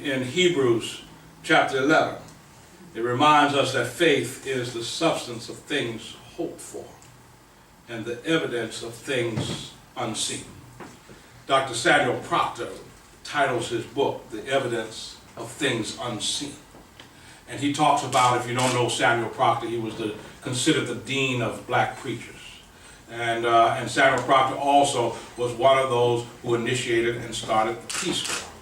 in Hebrews chapter 11. It reminds us that faith is the substance of things hoped for and the evidence of things unseen. Dr. Samuel Proctor titles his book, The Evidence of Things Unseen. And he talks about, if you don't know Samuel Proctor, he was considered the dean of black preachers. And Samuel Proctor also was one of those who initiated and started the Peace Corps.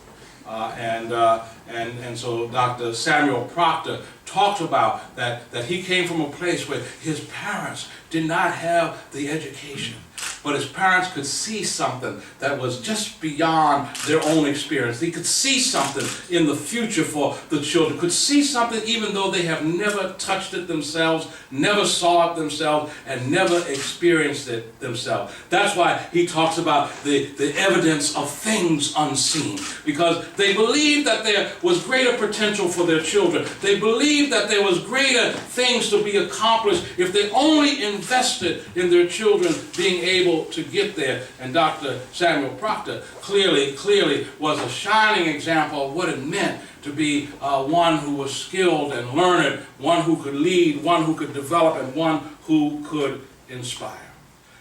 And so Dr. Samuel Proctor talks about that he came from a place where his parents did not have the education, but his parents could see something that was just beyond their own experience. They could see something in the future for the children, could see something even though they have never touched it themselves, never saw it themselves, and never experienced it themselves. That's why he talks about the evidence of things unseen, because they believed that there was greater potential for their children. They believed that there was greater things to be accomplished if they only invested in their children being able to get there. And Dr. Samuel Proctor clearly was a shining example of what it meant to be one who was skilled and learned, one who could lead, one who could develop, and one who could inspire.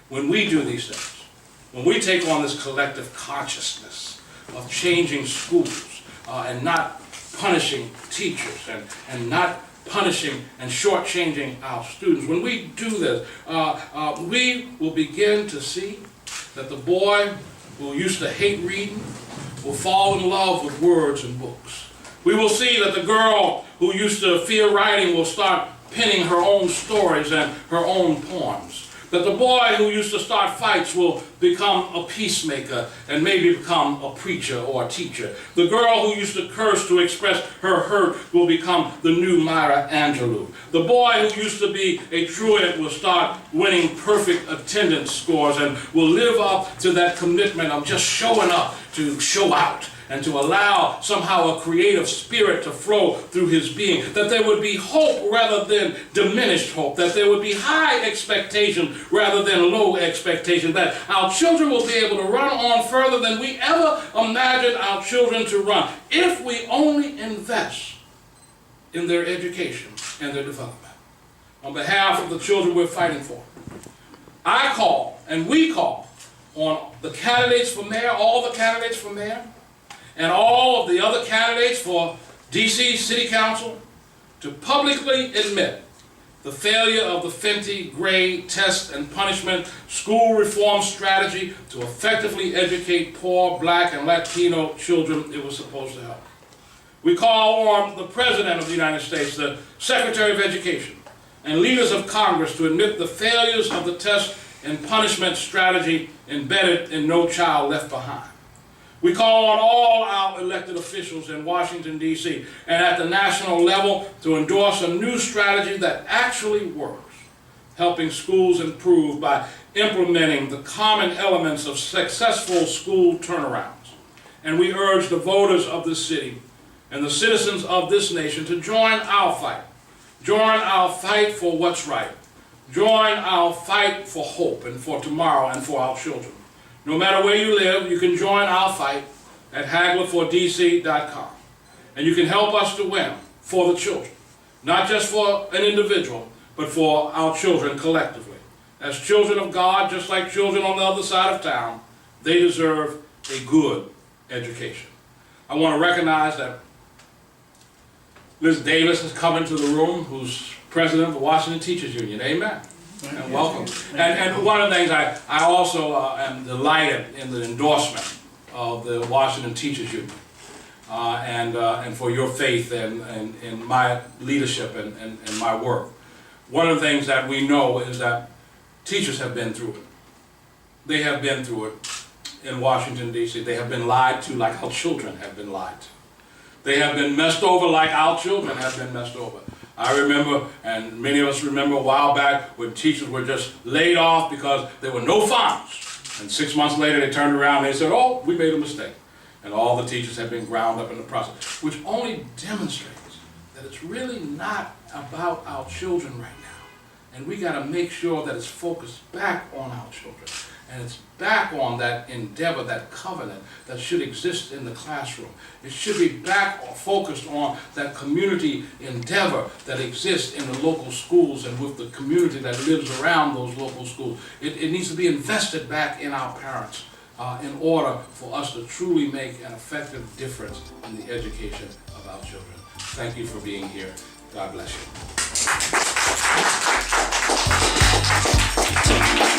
When we do these things, when we take on this collective consciousness of changing schools and not punishing teachers and not punishing and shortchanging our students, when we do this, we will begin to see that the boy who used to hate reading will fall in love with words and books. We will see that the girl who used to fear writing will start penning her own stories and her own poems. That the boy who used to start fights will become a peacemaker and maybe become a preacher or a teacher. The girl who used to curse to express her hurt will become the new Maya Angelou. The boy who used to be a truant will start winning perfect attendance scores and will live up to that commitment of just showing up to show out, and to allow somehow a creative spirit to flow through his being. That there would be hope rather than diminished hope. That there would be high expectation rather than low expectation. That our children will be able to run on further than we ever imagined our children to run, if we only invest in their education and their development. On behalf of the children we're fighting for, I call, and we call, on the candidates for mayor, all the candidates for mayor, and all of the other candidates for D.C. City Council, to publicly admit the failure of the Fenty grade test and punishment school reform strategy to effectively educate poor Black and Latino children it was supposed to help. We call on the President of the United States, the Secretary of Education, and leaders of Congress to admit the failures of the test and punishment strategy embedded in No Child Left Behind. We call on all our elected officials in Washington, D.C. and at the national level to endorse a new strategy that actually works, helping schools improve by implementing the common elements of successful school turnarounds. And we urge the voters of this city and the citizens of this nation to join our fight. Join our fight for what's right. Join our fight for hope and for tomorrow and for our children. No matter where you live, you can join our fight at HaglerForDC.com. And you can help us to win for the children. Not just for an individual, but for our children collectively. As children of God, just like children on the other side of town, they deserve a good education. I want to recognize that Liz Davis has come into the room, who's president of the Washington Teachers Union. Amen. And welcome. And one of the things I also am delighted in the endorsement of the Washington Teachers Union and for your faith in my leadership and my work. One of the things that we know is that teachers have been through it. They have been through it in Washington, D.C. They have been lied to like our children have been lied to. They have been messed over like our children have been messed over. I remember, and many of us remember a while back when teachers were just laid off because there were no funds. And 6 months later they turned around and they said, oh, we made a mistake. And all the teachers have been ground up in the process, which only demonstrates that it's really not about our children right now. And we got to make sure that it's focused back on our children. And it's back on that endeavor, that covenant that should exist in the classroom. It should be back focused on that community endeavor that exists in the local schools and with the community that lives around those local schools. It needs to be invested back in our parents in order for us to truly make an effective difference in the education of our children. Thank you for being here. God bless you.